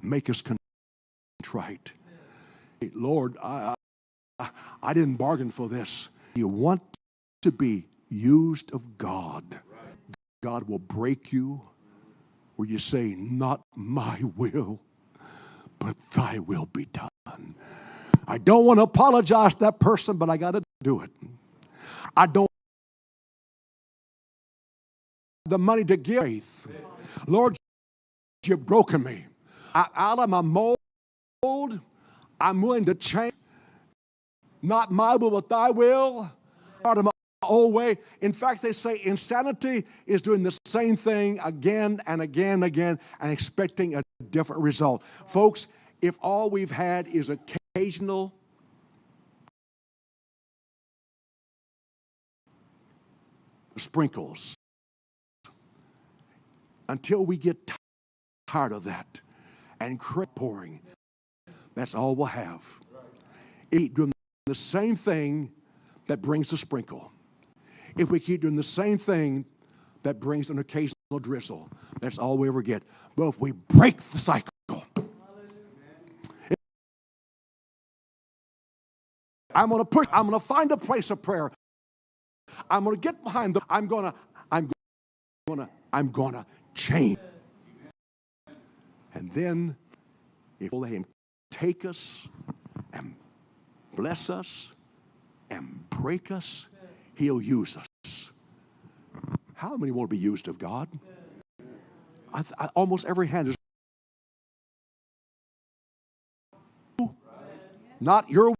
make us contrite. Lord, I didn't bargain for this. You want to be used of God. God will break you where you say, not my will, but thy will be done. I don't want to apologize to that person, but I got to do it. I don't have the money to give faith. Lord, you've broken me. Out of my mold, I'm willing to change. Not my will, but thy will. Out of my old way. In fact, they say insanity is doing the same thing again and again and again and expecting a different result. Folks, if all we've had is occasional sprinkles, until we get tired of that and pouring, that's all we'll have. Eat doing the same thing that brings the sprinkle. If we keep doing the same thing that brings an occasional drizzle, that's all we ever get. But if we break the cycle, I'm going to push. I'm going to find a place of prayer. I'm going to get behind them. I'm going to change. And then, if we'll let Him take us and bless us and break us, He'll use us. How many want to be used of God? Almost every hand is. Not your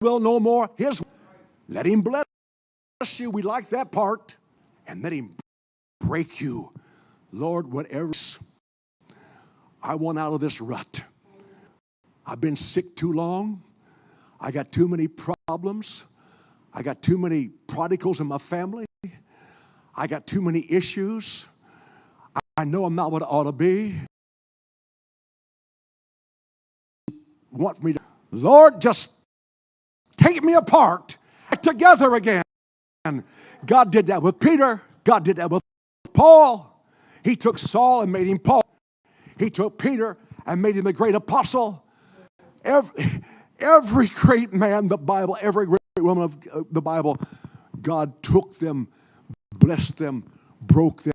will no more, His will. Let Him bless you. We like that part. And let Him break you. Lord, whatever. I want out of this rut. I've been sick too long. I got too many problems. I got too many prodigals in my family. I got too many issues. I know I'm not what I ought to be. Want me to, Lord, just take me apart, together again. God did that with Peter. God did that with Paul. He took Saul and made him Paul. He took Peter and made him a great apostle. Every great man, the Bible, every great woman of the Bible, God took them, blessed them, broke them.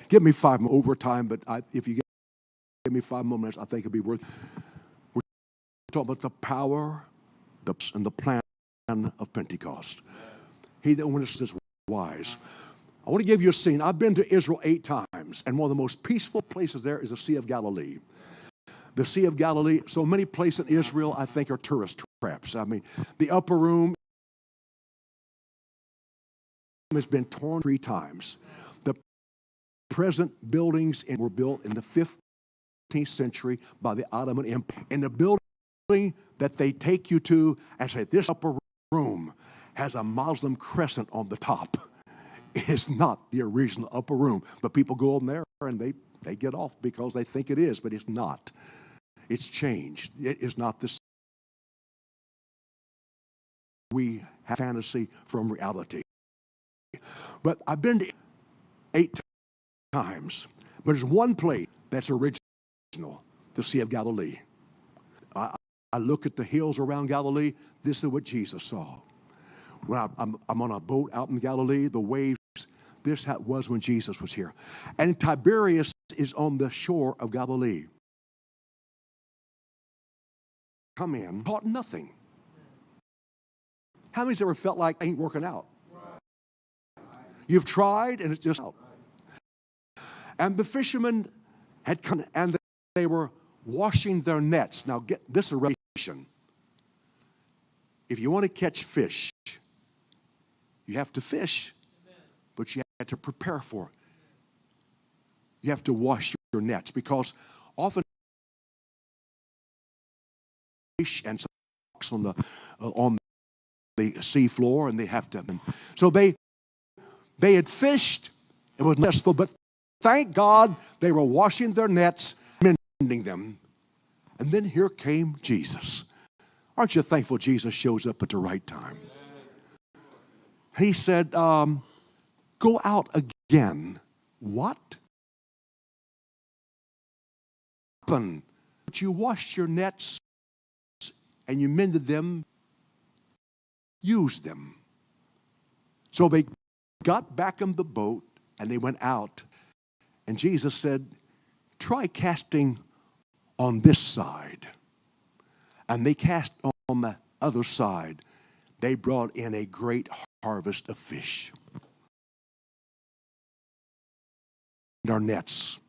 Give me 5 more overtime, but if you give me 5 more minutes, I think it'll be worth it. We're talking about the power and the plan of Pentecost. He that winneth is wise. I want to give you a scene. I've been to Israel 8 times, and one of the most peaceful places there is the Sea of Galilee. The Sea of Galilee, so many places in Israel, I think, are tourist traps. I mean, the upper room has been torn 3 times. The present buildings were built in the 15th century by the Ottoman Empire. In the building that they take you to and say, this upper room has a Muslim crescent on the top. It is not the original upper room. But people go in there and they get off because they think it is, but it's not. It's changed. It is not this. We have fantasy from reality. But I've been to 8 times. But there's one place that's original, the Sea of Galilee. I look at the hills around Galilee. This is what Jesus saw. When I'm on a boat out in Galilee, the waves, this was when Jesus was here. And Tiberias is on the shore of Galilee. Come in, caught nothing. How many's ever felt like ain't working out? You've tried and it's just out. And the fishermen had come and they were washing their nets. Now get this a revelation. If you want to catch fish, you have to fish, but you have to prepare for it. You have to wash your nets because often fish and socks on the sea floor, and they have to. So they had fished. It was successful, but thank God they were washing their nets, mending them. And then here came Jesus. Aren't you thankful Jesus shows up at the right time? He said, go out again. What? happen? But you washed your nets and you mended them, used them. So they got back in the boat and they went out. And Jesus said, try casting on this side. And they cast on the other side. They brought in a great harvest of fish. Our nets.